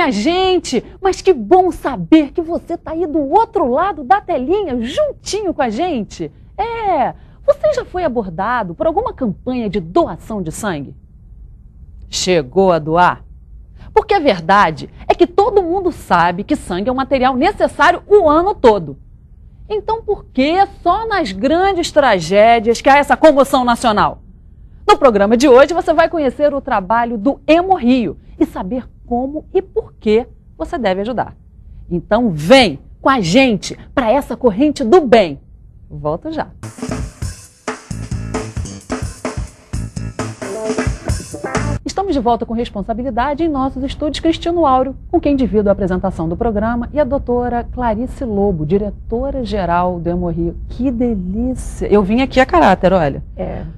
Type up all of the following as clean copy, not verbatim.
minha gente! Mas que bom saber que você está aí do outro lado da telinha, juntinho com a gente. Você já foi abordado por alguma campanha de doação de sangue? Chegou a doar? Porque a verdade é que todo mundo sabe que sangue é um material necessário o ano todo. Então por que só nas grandes tragédias que há essa comoção nacional? No programa de hoje você vai conhecer o trabalho do Hemorrio e saber como e por que você deve ajudar. Então vem com a gente para essa corrente do bem. Volto já. Estamos de volta com responsabilidade em nossos estúdios Cristino Áureo, com quem divido a apresentação do programa, e a doutora Clarice Lobo, diretora-geral do Hemorrio. Que delícia! Eu vim aqui a caráter, olha.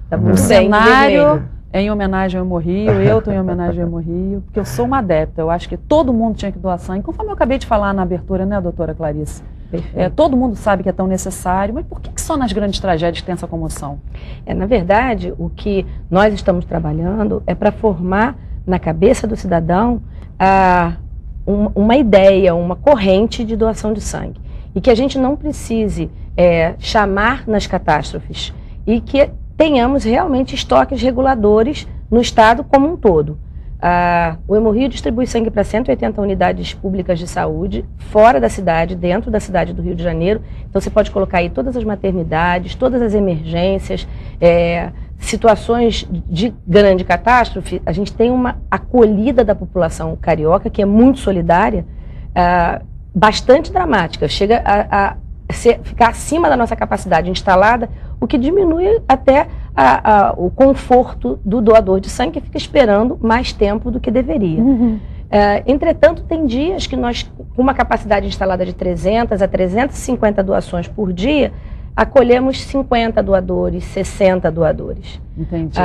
Tá bom. O cenário é em homenagem ao Hemorrio, eu estou em homenagem ao Hemorrio, porque eu sou uma adepta, eu acho que todo mundo tinha que doar sangue, conforme eu acabei de falar na abertura, né, doutora Clarice? Todo mundo sabe que é tão necessário, mas por que só nas grandes tragédias tem essa comoção? Na verdade, o que nós estamos trabalhando é para formar na cabeça do cidadão uma ideia, uma corrente de doação de sangue. E que a gente não precise chamar nas catástrofes e que tenhamos realmente estoques reguladores no estado como um todo. O Hemorrio distribui sangue para 180 unidades públicas de saúde, fora da cidade, dentro da cidade do Rio de Janeiro. Então você pode colocar aí todas as maternidades, todas as emergências, situações de grande catástrofe. A gente tem uma acolhida da população carioca, que é muito solidária, bastante dramática, chega a ficar acima da nossa capacidade instalada, o que diminui até o conforto do doador de sangue, que fica esperando mais tempo do que deveria. Entretanto, tem dias que nós, com uma capacidade instalada de 300 a 350 doações por dia, acolhemos 50 doadores, 60 doadores. Entendi.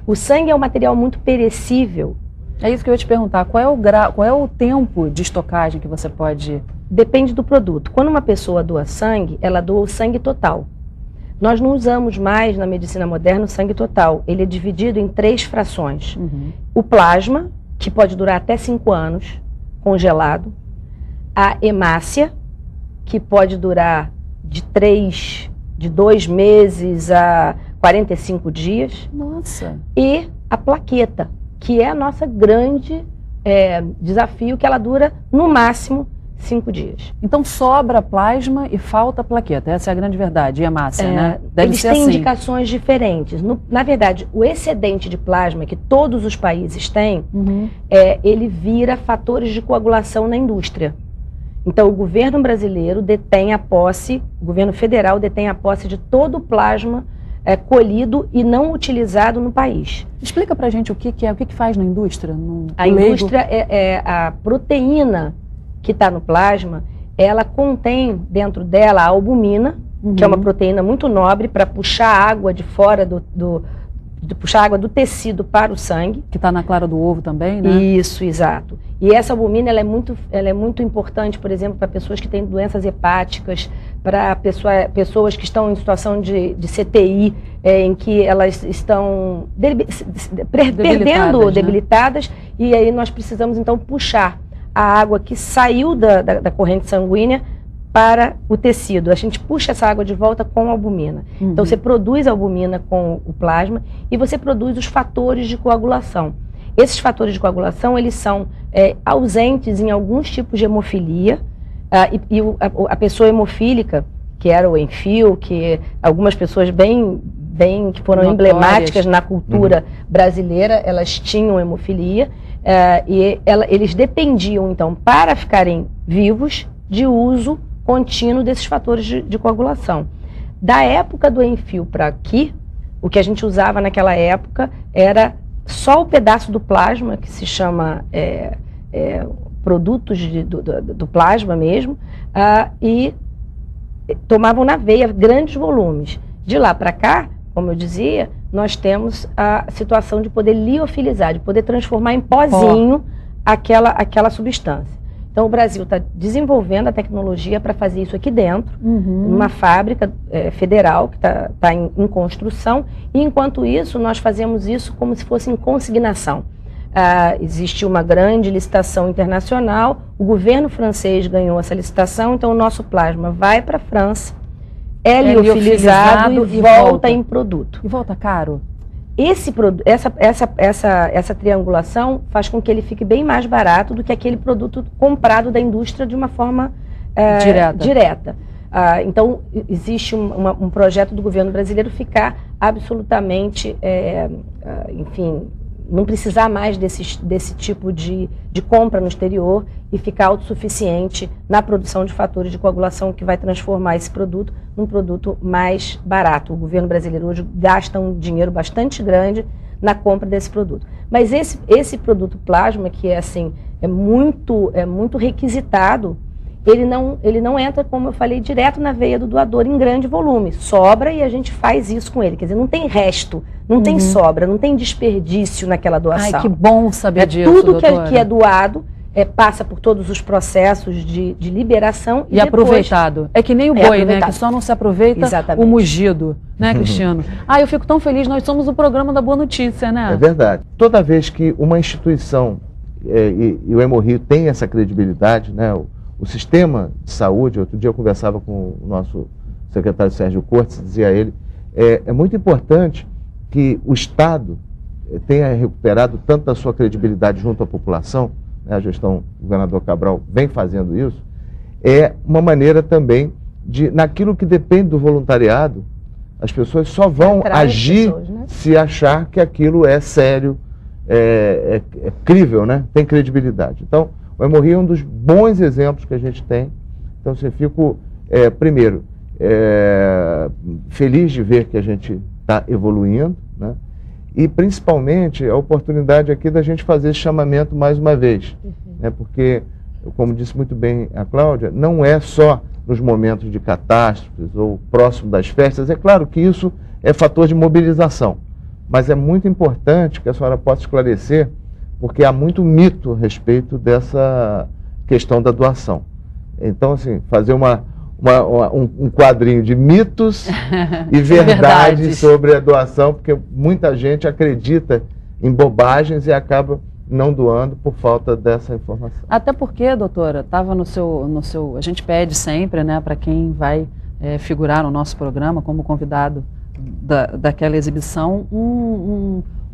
O sangue é um material muito perecível. É isso que eu ia te perguntar, qual é o tempo de estocagem que você pode... Depende do produto. Quando uma pessoa doa sangue, ela doa o sangue total. Nós não usamos mais na medicina moderna o sangue total. Ele é dividido em 3 frações. O plasma, que pode durar até 5 anos, congelado. A hemácia, que pode durar de 2 meses a 45 dias. Nossa! E a plaqueta, que é a nossa grande desafio, que ela dura no máximo 5 dias. Então sobra plasma e falta plaqueta, essa é a grande verdade, e hemácia, né? Eles têm indicações diferentes. Na verdade, o excedente de plasma que todos os países têm, ele vira fatores de coagulação na indústria. Então o governo brasileiro detém a posse, o governo federal detém a posse de todo o plasma colhido e não utilizado no país. Explica pra gente o que faz na indústria? A indústria a proteína que está no plasma, ela contém dentro dela a albumina, que é uma proteína muito nobre para puxar água de fora puxar água do tecido para o sangue. Que está na clara do ovo também, né? Isso, exato. E essa albumina ela é muito importante, por exemplo, para pessoas que têm doenças hepáticas, para pessoas que estão em situação de CTI, em que elas estão debilitadas, e aí nós precisamos então puxar a água que saiu da corrente sanguínea para o tecido. A gente puxa essa água de volta com a albumina. Então você produz a albumina com o plasma e você produz os fatores de coagulação. Esses fatores de coagulação, eles são ausentes em alguns tipos de hemofilia, e a pessoa hemofílica, que era o Enfio, que algumas pessoas que foram emblemáticas na cultura brasileira, elas tinham hemofilia, eles dependiam, então, para ficarem vivos, de uso contínuo desses fatores de coagulação. Da época do Enfio para aqui, o que a gente usava naquela época era só o pedaço do plasma, que se chama produtos do plasma mesmo, e tomavam na veia grandes volumes. De lá para cá, como eu dizia, nós temos a situação de poder liofilizar, de poder transformar em pozinho aquela substância. Então o Brasil está desenvolvendo a tecnologia para fazer isso aqui dentro, numa fábrica federal que está em construção, e enquanto isso nós fazemos isso como se fosse em consignação. existe uma grande licitação internacional, o governo francês ganhou essa licitação, então o nosso plasma vai para a França, é liofilizado e volta em produto. E volta caro? Essa triangulação faz com que ele fique bem mais barato do que aquele produto comprado da indústria de uma forma direta. Então, existe um projeto do governo brasileiro ficar absolutamente, enfim, não precisar mais desse tipo de compra no exterior e ficar autossuficiente na produção de fatores de coagulação que vai transformar esse produto num produto mais barato. O governo brasileiro hoje gasta um dinheiro bastante grande na compra desse produto. Mas esse produto plasma, que é muito requisitado, ele não entra, como eu falei, direto na veia do doador em grande volume. Sobra e a gente faz isso com ele. Quer dizer, não tem resto, não tem sobra, não tem desperdício naquela doação. Ai, que bom saber disso, tudo que é doado passa por todos os processos de liberação. E aproveitado. É que nem o boi, né? Que só não se aproveita o mugido, né, Cristiano? Eu fico tão feliz, nós somos o programa da boa notícia, né? É verdade. Toda vez que uma instituição e o Hemorrio tem essa credibilidade, né? O sistema de saúde, outro dia eu conversava com o nosso secretário Sérgio Cortes, dizia ele, é muito importante que o Estado tenha recuperado tanto a sua credibilidade junto à população, né, a gestão do governador Cabral vem fazendo isso, é uma maneira também de, naquilo que depende do voluntariado, as pessoas só vão agir se achar que aquilo é sério, é crível, né, tem credibilidade. Então, o Hemorrio é um dos bons exemplos que a gente tem. Então, eu fico, primeiro, feliz de ver que a gente está evoluindo, né? E, principalmente, a oportunidade aqui da gente fazer esse chamamento mais uma vez. Né? Porque, como disse muito bem a Cláudia, não é só nos momentos de catástrofes ou próximo das festas. É claro que isso é fator de mobilização, mas é muito importante que a senhora possa esclarecer, porque há muito mito a respeito dessa questão da doação. Então, assim, fazer um quadrinho de mitos e verdades sobre a doação, porque muita gente acredita em bobagens e acaba não doando por falta dessa informação. Até porque, doutora, estava no seu... A gente pede sempre, né, para quem vai figurar no nosso programa como convidado daquela exibição,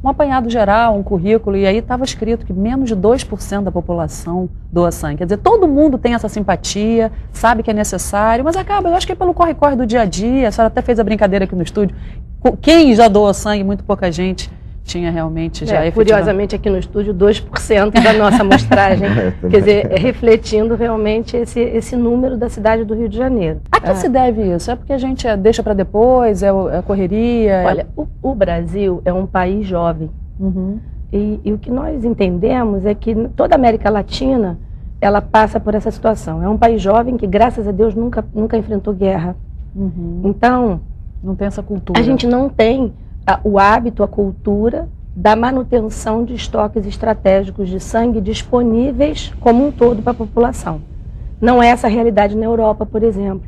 um apanhado geral, um currículo, e aí estava escrito que menos de 2% da população doa sangue. Quer dizer, todo mundo tem essa simpatia, sabe que é necessário, mas acaba, eu acho que é pelo corre-corre do dia a dia, a senhora até fez a brincadeira aqui no estúdio, quem já doou sangue, muito pouca gente tinha realmente já curiosamente aqui no estúdio 2% da nossa amostragem, quer dizer, refletindo realmente esse número da cidade do Rio de Janeiro. A que se deve isso? É porque a gente deixa para depois, é a correria? Olha, o Brasil é um país jovem, e o que nós entendemos é que toda a América Latina, ela passa por essa situação. É um país jovem que, graças a Deus, nunca enfrentou guerra. Então, não tem essa cultura. A gente não tem o hábito, a cultura da manutenção de estoques estratégicos de sangue disponíveis como um todo para a população. Não é essa a realidade na Europa, por exemplo,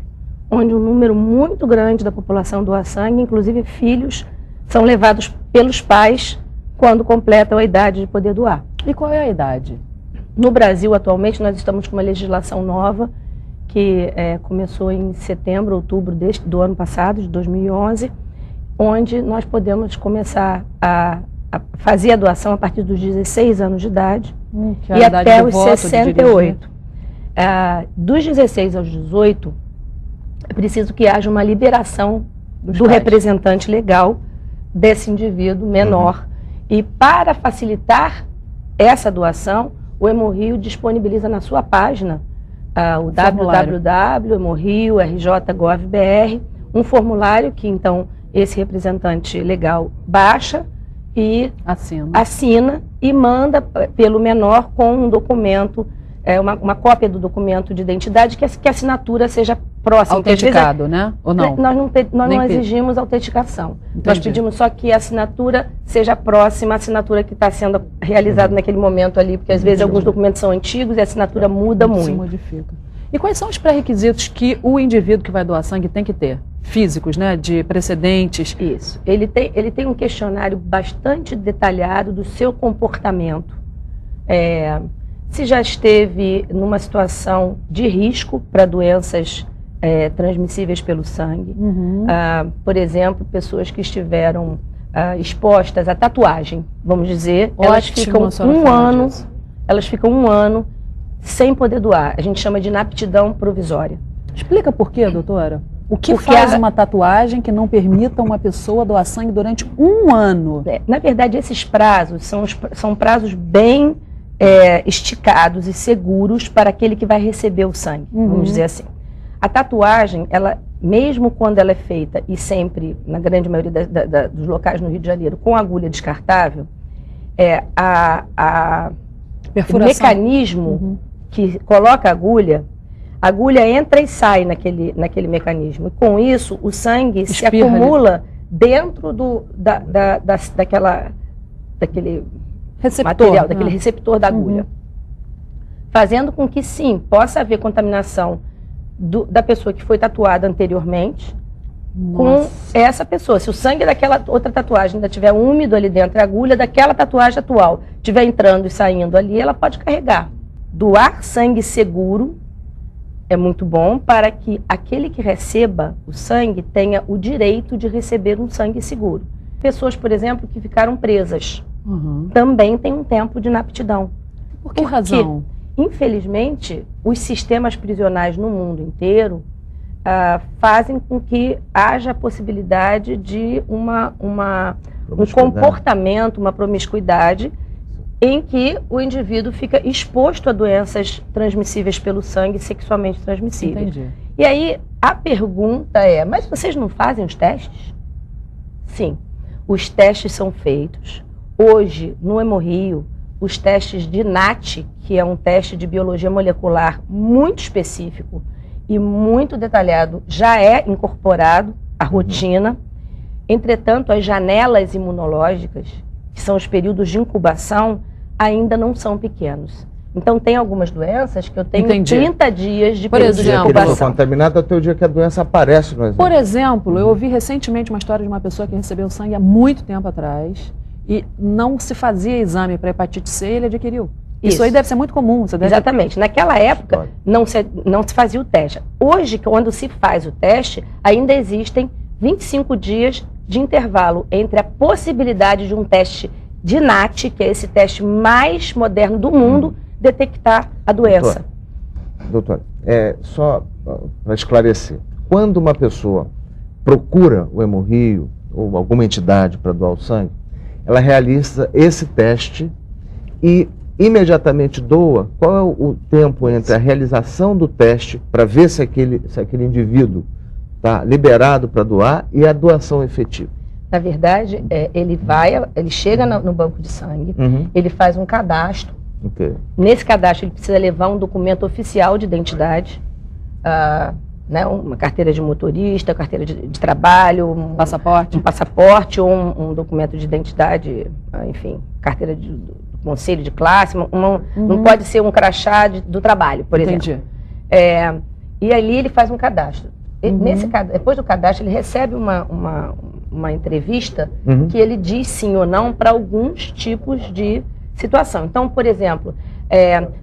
onde um número muito grande da população doa sangue, inclusive filhos, são levados pelos pais quando completam a idade de poder doar. E qual é a idade? No Brasil, atualmente, nós estamos com uma legislação nova que começou em setembro, outubro do ano passado, de 2011, onde nós podemos começar a fazer a doação a partir dos 16 anos de idade e até os 68. Dos 16 aos 18, é preciso que haja uma liberação do representante legal desse indivíduo menor. E para facilitar essa doação, o Hemorrio disponibiliza na sua página, o www.hemorrio.rj.gov.br, um formulário que, então, esse representante legal baixa e assina e manda pelo menor com um documento, uma cópia do documento de identidade, que a assinatura seja próxima. Autenticado, né? Ou não? Nós não exigimos autenticação. Entendi. Nós pedimos só que a assinatura seja próxima à assinatura que está sendo realizada naquele momento ali, porque às vezes alguns documentos são antigos e a assinatura muda muito. Se modifica. E quais são os pré-requisitos que o indivíduo que vai doar sangue tem que ter? Físicos, né? De precedentes? Isso. Ele tem um questionário bastante detalhado do seu comportamento. se já esteve numa situação de risco para doenças transmissíveis pelo sangue. Por exemplo, pessoas que estiveram expostas à tatuagem, vamos dizer, elas ficam um ano sem poder doar. A gente chama de inaptidão provisória. Explica por quê, doutora? O que faz uma tatuagem que não permita uma pessoa doar sangue durante um ano? Na verdade, esses prazos são prazos bem esticados e seguros para aquele que vai receber o sangue, vamos dizer assim. A tatuagem, ela, mesmo quando ela é feita, e sempre, na grande maioria dos locais no Rio de Janeiro, com agulha descartável, o mecanismo que coloca a agulha entra e sai naquele mecanismo. E com isso, o sangue se acumula dentro daquele receptor, material, daquele receptor da agulha. Fazendo com que, sim, possa haver contaminação da pessoa que foi tatuada anteriormente com essa pessoa. Se o sangue daquela outra tatuagem ainda estiver úmido ali dentro da agulha, daquela tatuagem atual estiver entrando e saindo ali, ela pode carregar. Doar sangue seguro é muito bom para que aquele que receba o sangue tenha o direito de receber um sangue seguro. Pessoas, por exemplo, que ficaram presas também têm um tempo de inaptidão. Por que razão? Infelizmente, os sistemas prisionais no mundo inteiro fazem com que haja a possibilidade de um comportamento, uma promiscuidade, em que o indivíduo fica exposto a doenças transmissíveis pelo sangue, sexualmente transmissíveis. Entendi. E aí, a pergunta é, mas vocês não fazem os testes? Sim, os testes são feitos. Hoje, no Hemorrio, os testes de NAT, que é um teste de biologia molecular muito específico e muito detalhado, já é incorporado à rotina. Entretanto, as janelas imunológicas, que são os períodos de incubação, ainda não são pequenos. Então, tem algumas doenças que eu tenho 30 dias de período de incubação. Por contaminado até o dia que a doença aparece no exame. Por exemplo, eu ouvi recentemente uma história de uma pessoa que recebeu sangue há muito tempo atrás e não se fazia exame para hepatite C e ele adquiriu. Isso aí deve ser muito comum. Exatamente. Naquela época, não se fazia o teste. Hoje, quando se faz o teste, ainda existem 25 dias de intervalo entre a possibilidade de um teste de NAT, que é esse teste mais moderno do mundo, detectar a doença. Doutora, só para esclarecer, quando uma pessoa procura o Hemorrio ou alguma entidade para doar o sangue, ela realiza esse teste e imediatamente doa. Qual é o tempo entre a realização do teste para ver se aquele indivíduo está liberado para doar e a doação efetiva? Na verdade, ele chega no banco de sangue, ele faz um cadastro. Nesse cadastro, ele precisa levar um documento oficial de identidade, uma carteira de motorista, carteira de trabalho, um passaporte ou um documento de identidade, enfim, carteira do conselho de classe, não pode ser um crachá do trabalho, por exemplo. E ali ele faz um cadastro. Depois do cadastro, ele recebe uma entrevista que ele diz sim ou não para alguns tipos de situação. Então, por exemplo,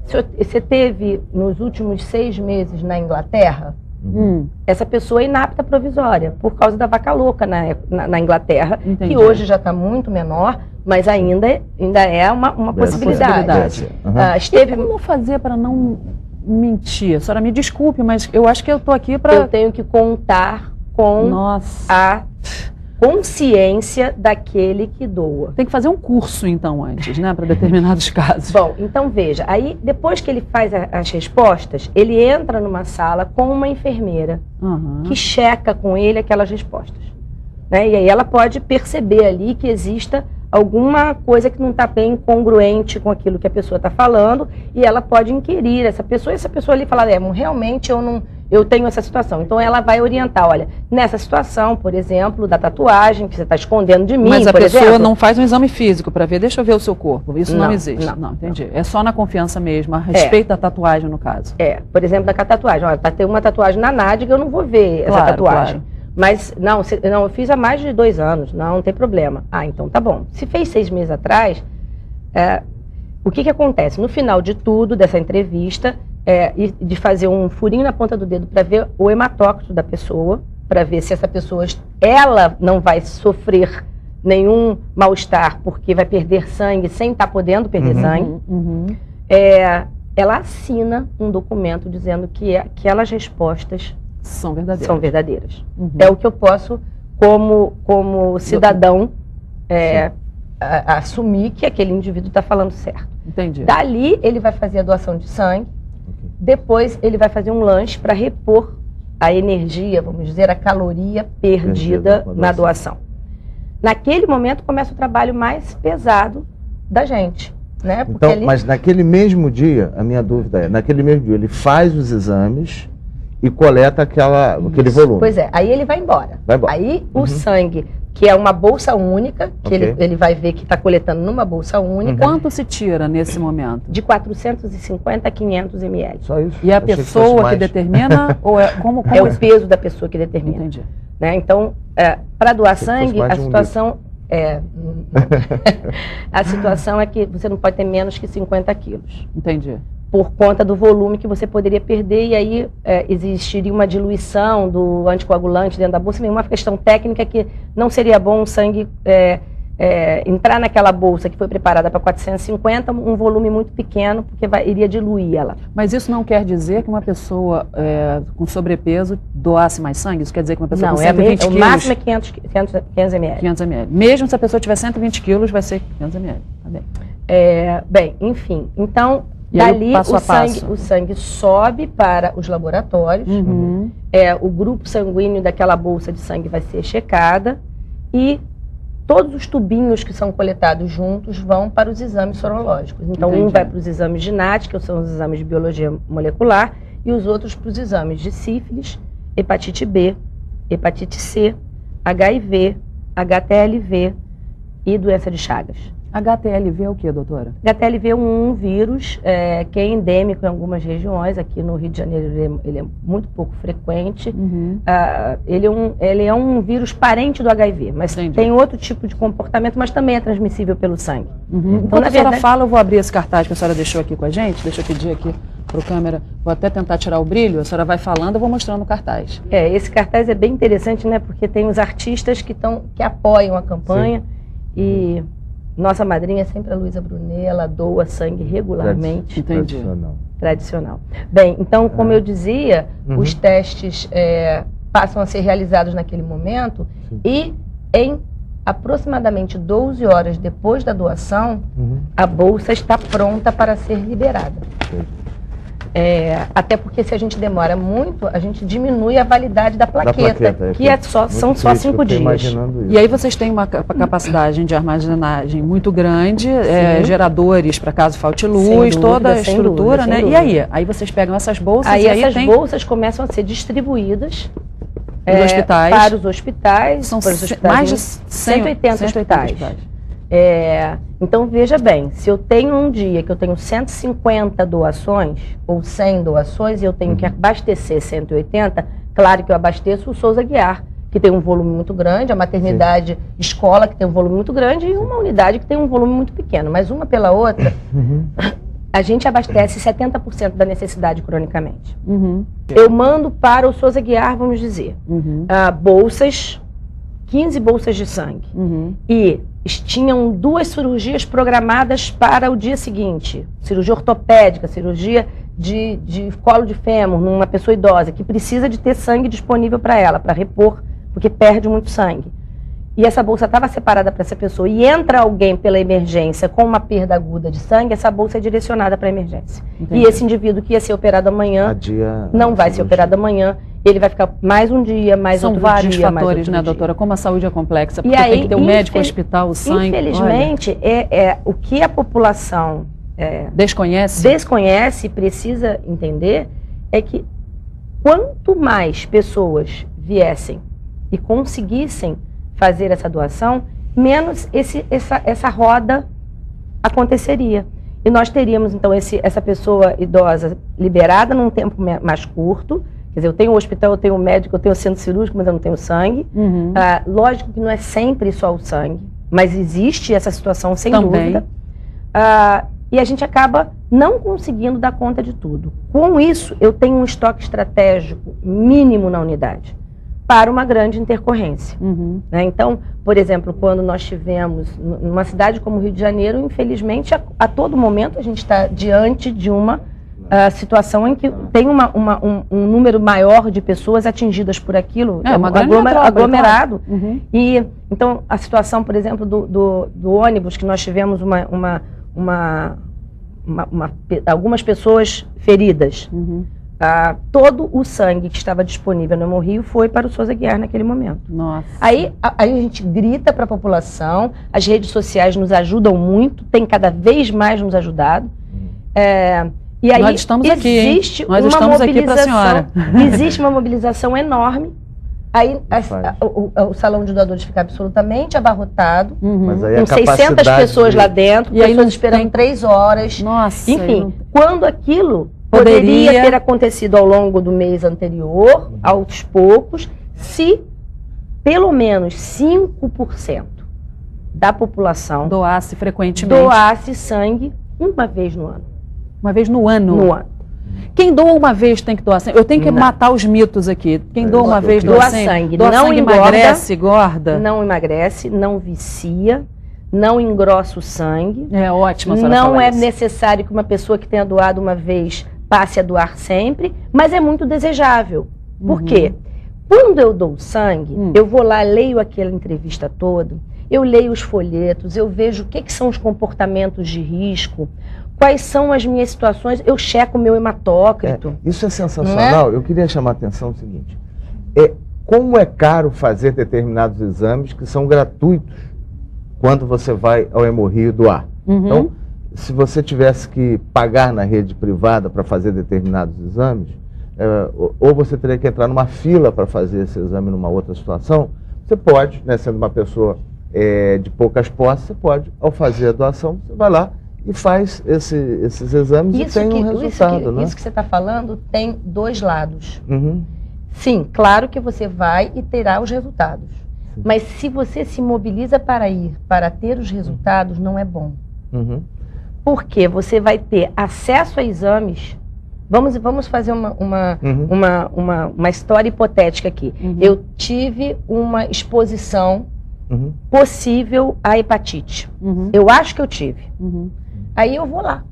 você teve nos últimos 6 meses na Inglaterra, essa pessoa é inapta provisória, por causa da vaca louca na Inglaterra, que hoje já está muito menor, mas ainda é uma possibilidade. Como fazer para não mentir? A senhora me desculpe, mas eu acho que eu estou aqui para... Eu tenho que contar com a consciência daquele que doa. Tem que fazer um curso, então, antes, né, para determinados casos. Bom, então veja, aí depois que ele faz as respostas, ele entra numa sala com uma enfermeira que checa com ele aquelas respostas. Né? E aí ela pode perceber ali que exista alguma coisa que não está bem congruente com aquilo que a pessoa está falando, e ela pode inquirir essa pessoa, e essa pessoa ali fala, realmente eu tenho essa situação. Então ela vai orientar, olha, nessa situação, por exemplo, da tatuagem, que você está escondendo de mim, mas a pessoa não faz um exame físico para ver, deixa eu ver o seu corpo, isso não existe. Não, entendi. É só na confiança mesmo, a respeito da tatuagem, no caso. Por exemplo, da tatuagem, olha, tem uma tatuagem na nádega, eu não vou ver essa tatuagem. Claro. Mas, não, eu fiz há mais de 2 anos, não tem problema. Então tá bom. Se fez 6 meses atrás, o que acontece? No final de tudo, dessa entrevista, e de fazer um furinho na ponta do dedo para ver o hematócrito da pessoa, para ver se essa pessoa, ela não vai sofrer nenhum mal-estar, porque vai perder sangue sem estar podendo perder sangue. Ela assina um documento dizendo que aquelas respostas são verdadeiras. São verdadeiras. É o que eu posso, como cidadão, assumir que aquele indivíduo está falando certo. Entendi. Dali, ele vai fazer a doação de sangue, depois ele vai fazer um lanche para repor a energia, vamos dizer, a caloria perdida na doação. Naquele momento começa o trabalho mais pesado da gente. Né? Porque então, mas naquele mesmo dia, a minha dúvida é, naquele mesmo dia ele faz os exames e coleta aquele volume. Pois é, aí ele vai embora. Aí o sangue, que é uma bolsa única, que ele vai ver que está coletando numa bolsa única. Quanto se tira nesse momento? De 450 a 500 ml. Só isso? E a pessoa que determina? Ou como é o peso da pessoa que determina. Entendi. Né? Então, para doar sangue, a situação... a situação é que você não pode ter menos que 50 quilos. Entendi. Por conta do volume que você poderia perder, e aí existiria uma diluição do anticoagulante dentro da bolsa, uma questão técnica que não seria bom o sangue entrar naquela bolsa que foi preparada para 450, um volume muito pequeno, porque iria diluir ela. Mas isso não quer dizer que uma pessoa com sobrepeso doasse mais sangue? Isso quer dizer que uma pessoa com 120 quilos... o máximo é 500 ml. 500 ml. Mesmo se a pessoa tiver 120 quilos, vai ser 500 ml. Tá bem. Bem, enfim, então... E dali o sangue sobe para os laboratórios, o grupo sanguíneo daquela bolsa de sangue vai ser checada e todos os tubinhos que são coletados juntos vão para os exames sorológicos. Então, um vai para os exames de NAT, que são os exames de biologia molecular, e os outros para os exames de sífilis, hepatite B, hepatite C, HIV, HTLV e doença de Chagas. HTLV é o que, doutora? HTLV é um vírus que é endêmico em algumas regiões. Aqui no Rio de Janeiro ele é muito pouco frequente. Ele é um vírus parente do HIV, mas tem outro tipo de comportamento, mas também é transmissível pelo sangue. Então, a senhora fala, eu vou abrir esse cartaz que a senhora deixou aqui com a gente. Deixa eu pedir aqui para o câmera, vou até tentar tirar o brilho, a senhora vai falando, eu vou mostrando o cartaz. Esse cartaz é bem interessante, né? Porque tem os artistas que apoiam a campanha. E nossa madrinha é sempre a Luísa Brunet, ela doa sangue regularmente. Tradicional. Bem, então, como eu dizia, os testes passam a ser realizados naquele momento e em aproximadamente 12 horas depois da doação, a bolsa está pronta para ser liberada. Até porque se a gente demora muito, a gente diminui a validade da plaqueta, que são só 5 dias. E aí vocês têm uma capacidade de armazenagem muito grande, geradores para caso falte luz, toda a estrutura, né? E aí vocês pegam essas bolsas essas bolsas começam a ser distribuídas para os hospitais. São hospitais, mais de 180 hospitais. Então, veja bem, se eu tenho um dia que eu tenho 150 doações, ou 100 doações, e eu tenho que abastecer 180, claro que eu abasteço o Souza Aguiar, que tem um volume muito grande, a maternidade escola, que tem um volume muito grande, e uma unidade que tem um volume muito pequeno. Mas uma pela outra, a gente abastece 70% da necessidade cronicamente. Eu mando para o Souza Aguiar, vamos dizer, bolsas, 15 bolsas de sangue. E tinham 2 cirurgias programadas para o dia seguinte. Cirurgia ortopédica, cirurgia de colo de fêmur numa pessoa idosa, que precisa de ter sangue disponível para ela, para repor, porque perde muito sangue. E essa bolsa estava separada para essa pessoa, e entra alguém pela emergência com uma perda aguda de sangue, essa bolsa é direcionada para a emergência. E esse indivíduo que ia ser operado amanhã, não vai ser operado amanhã, ele vai ficar mais um dia, mais outro dia. São vários fatores, né, doutora? Como a saúde é complexa, porque tem que ter um médico, hospital, o sangue. Infelizmente, o que a população desconhece e precisa entender é que quanto mais pessoas viessem e conseguissem fazer essa doação, menos essa roda aconteceria. E nós teríamos, então, essa pessoa idosa liberada num tempo mais curto. Quer dizer, eu tenho um hospital, eu tenho um médico, eu tenho um centro cirúrgico, mas eu não tenho sangue. Lógico que não é sempre só o sangue, mas existe essa situação, sem dúvida. e a gente acaba não conseguindo dar conta de tudo. Com isso, eu tenho um estoque estratégico mínimo na unidade para uma grande intercorrência. Né? Então, por exemplo, quando nós tivemos numa cidade como o Rio de Janeiro, infelizmente, a todo momento a gente está diante de uma situação em que tem um número maior de pessoas atingidas por aquilo, uma grande metrópole, aglomerado. Uhum. E então a situação, por exemplo, do ônibus, que nós tivemos algumas pessoas feridas. Todo o sangue que estava disponível no Hemorrio foi para o Souza Aguiar naquele momento. Nossa. Aí a gente grita para a população, as redes sociais nos ajudam muito, tem cada vez mais nos ajudado. E aí nós estamos existe aqui, nós uma estamos aqui para a mobilização, senhora. existe uma mobilização enorme. Aí o salão de doadores fica absolutamente abarrotado, Mas aí com 600 pessoas lá dentro, e aí pessoas esperando 3 horas. Nossa. Enfim, quando aquilo poderia ter acontecido ao longo do mês anterior, aos poucos, se pelo menos 5% da população doasse frequentemente. Doasse sangue uma vez no ano. Uma vez no ano? No ano. Quem doa uma vez tem que doar sangue. Eu tenho que matar os mitos aqui. Quem doa uma vez doa sangue. Doa não sangue engorda, emagrece, gorda? Não emagrece, não vicia, não engrossa o sangue. É ótimo a senhora Não falar é isso. necessário que uma pessoa que tenha doado uma vez passe a doar sempre, mas é muito desejável. Por quê? Quando eu dou sangue, eu vou lá, leio aquela entrevista toda, eu leio os folhetos, eu vejo o que são os comportamentos de risco, quais são as minhas situações, eu checo o meu hematócrito. Isso é sensacional. Eu queria chamar a atenção do seguinte, como é caro fazer determinados exames que são gratuitos quando você vai ao Hemorrio doar. Então, se você tivesse que pagar na rede privada para fazer determinados exames, ou você teria que entrar numa fila para fazer esse exame numa outra situação, você pode, né, sendo uma pessoa de poucas posses, você pode, ao fazer a doação, você vai lá e faz esses exames e tem um resultado. Isso que você está falando tem dois lados. Uhum. Sim, claro que você vai e terá os resultados. Sim. Mas se você se mobiliza para ir, para ter os resultados, não é bom. Uhum. Porque você vai ter acesso a exames. Vamos fazer uma história hipotética aqui. Eu tive uma exposição possível à hepatite. Eu acho que eu tive. Aí eu vou lá.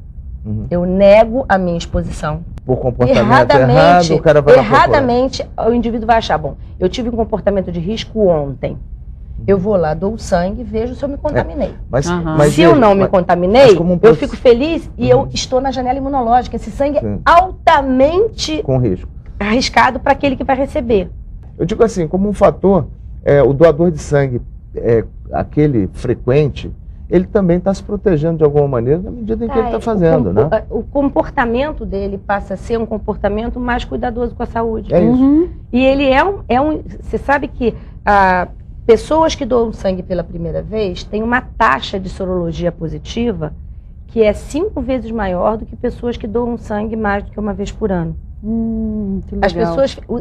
Eu nego a minha exposição. Por comportamento errado, o cara vai lá procurar. Erradamente, o indivíduo vai achar, bom, eu tive um comportamento de risco ontem. Eu vou lá, dou o sangue, vejo se eu me contaminei. Mas se eu não me contaminei, eu fico feliz e eu estou na janela imunológica. Esse sangue é altamente com risco, arriscado para aquele que vai receber. Eu digo assim, como um fator, o doador de sangue, aquele frequente, ele também está se protegendo de alguma maneira na medida em que ele está fazendo, né? O comportamento dele passa a ser um comportamento mais cuidadoso com a saúde. É isso. E ele você sabe que pessoas que doam sangue pela primeira vez têm uma taxa de sorologia positiva que é 5 vezes maior do que pessoas que doam sangue mais do que uma vez por ano. Que legal.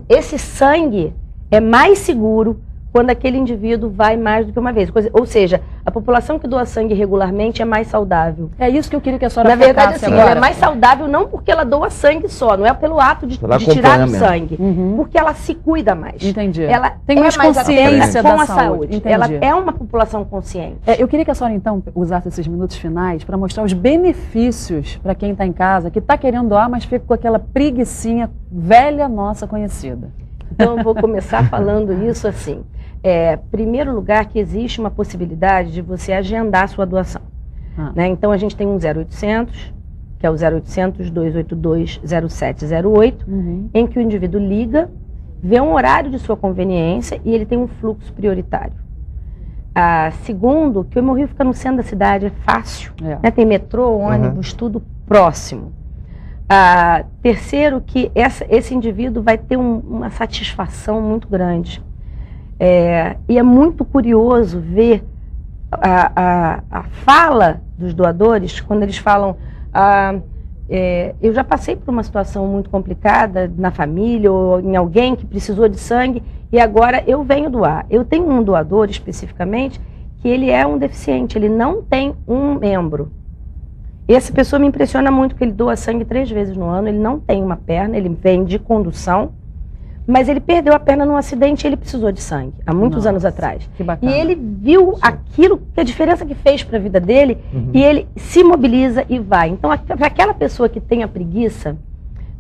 Esse sangue é mais seguro quando aquele indivíduo vai mais do que uma vez. Ou seja, a população que doa sangue regularmente é mais saudável. É isso que eu queria que a senhora Na verdade, assim, agora. ela é mais saudável não porque ela doa sangue só, não é pelo ato de tirar o sangue, porque ela se cuida mais. Entendi. Ela tem mais consciência com da a saúde. Entendi. Ela é uma população consciente. Eu queria que a senhora, então, usasse esses minutos finais para mostrar os benefícios para quem está em casa, que está querendo doar, mas fica com aquela preguicinha velha nossa conhecida. Então, eu vou começar falando isso assim. Primeiro lugar, que existe uma possibilidade de você agendar a sua doação. Né? Então, a gente tem um 0800, que é o 0800 282 0708, em que o indivíduo liga, vê um horário de sua conveniência e ele tem um fluxo prioritário. Segundo, que o Hemorrio fica no centro da cidade, é fácil. Né? Tem metrô, ônibus, tudo próximo. Terceiro, que esse indivíduo vai ter uma satisfação muito grande. E é muito curioso ver a fala dos doadores quando eles falam eu já passei por uma situação muito complicada na família ou em alguém que precisou de sangue e agora eu venho doar. Eu tenho um doador especificamente que ele é um deficiente, ele não tem um membro. Essa pessoa me impressiona muito, porque ele doa sangue 3 vezes no ano, ele não tem uma perna, ele vem de condução, mas ele perdeu a perna num acidente e ele precisou de sangue, há muitos anos atrás. Que bacana. E ele viu aquilo, a diferença que fez para a vida dele, e ele se mobiliza e vai. Então, para aquela pessoa que tem a preguiça,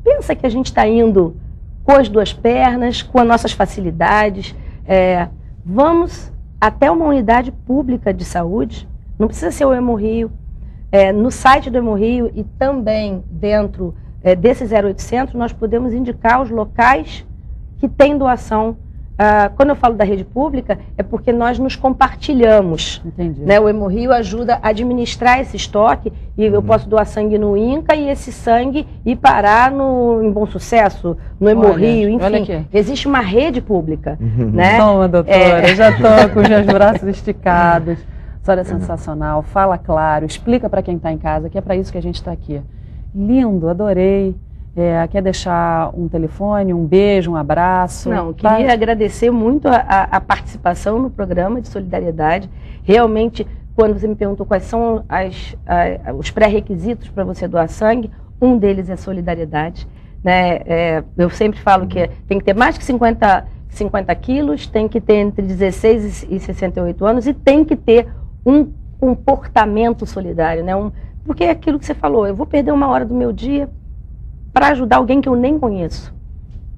pensa que a gente está indo com as 2 pernas, com as nossas facilidades, vamos até uma unidade pública de saúde, não precisa ser o Hemorrio, no site do Hemorrio e também dentro desse 0800, nós podemos indicar os locais que tem doação. Quando eu falo da rede pública, é porque nós nos compartilhamos. Entendi. Né? O Hemorrio ajuda a administrar esse estoque, e eu posso doar sangue no INCA e esse sangue ir parar em Bom Sucesso, no Hemorrio, enfim. Existe uma rede pública. Né? Toma, doutora, eu já estou com os braços esticados. A senhora é sensacional, fala claro, explica para quem está em casa, que é para isso que a gente está aqui. Lindo, adorei. Quer deixar um telefone, um beijo, um abraço? Não, queria agradecer muito a participação no programa de solidariedade. Realmente, quando você me perguntou quais são os pré-requisitos para você doar sangue, um deles é solidariedade. Né? Eu sempre falo que tem que ter mais que 50 quilos, tem que ter entre 16 e 68 anos e tem que ter um comportamento solidário. Né? Porque é aquilo que você falou, eu vou perder 1 hora do meu dia para ajudar alguém que eu nem conheço,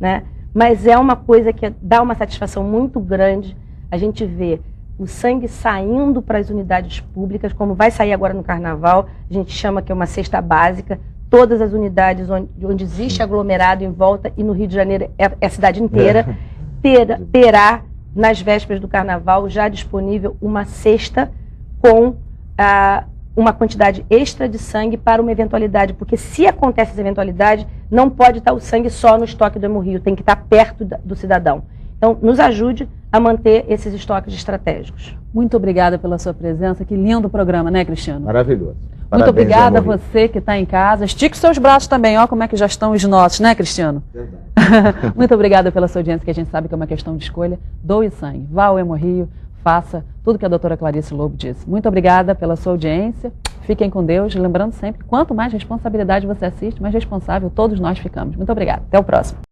né? Mas é uma coisa que dá uma satisfação muito grande a gente ver o sangue saindo para as unidades públicas, como vai sair agora no Carnaval, a gente chama que é uma cesta básica, todas as unidades onde existe aglomerado em volta, e no Rio de Janeiro é a cidade inteira, terá nas vésperas do Carnaval já disponível uma cesta com uma quantidade extra de sangue para uma eventualidade, porque se acontece essa eventualidade, não pode estar o sangue só no estoque do Hemorrio, tem que estar perto do cidadão. Então, nos ajude a manter esses estoques estratégicos. Muito obrigada pela sua presença, que lindo programa, né, Cristiano? Maravilhoso. Muito Parabéns, obrigada a Hemorrio. você que está em casa. Estique seus braços também, ó como é que já estão os nossos, né, Cristiano? Verdade. Muito obrigada pela sua audiência, que a gente sabe que é uma questão de escolha. Doe sangue, vá ao Hemorrio, faça tudo que a doutora Clarice Lobo disse. Muito obrigada pela sua audiência. Fiquem com Deus. Lembrando sempre, quanto mais responsabilidade você assiste, mais responsável todos nós ficamos. Muito obrigada. Até o próximo.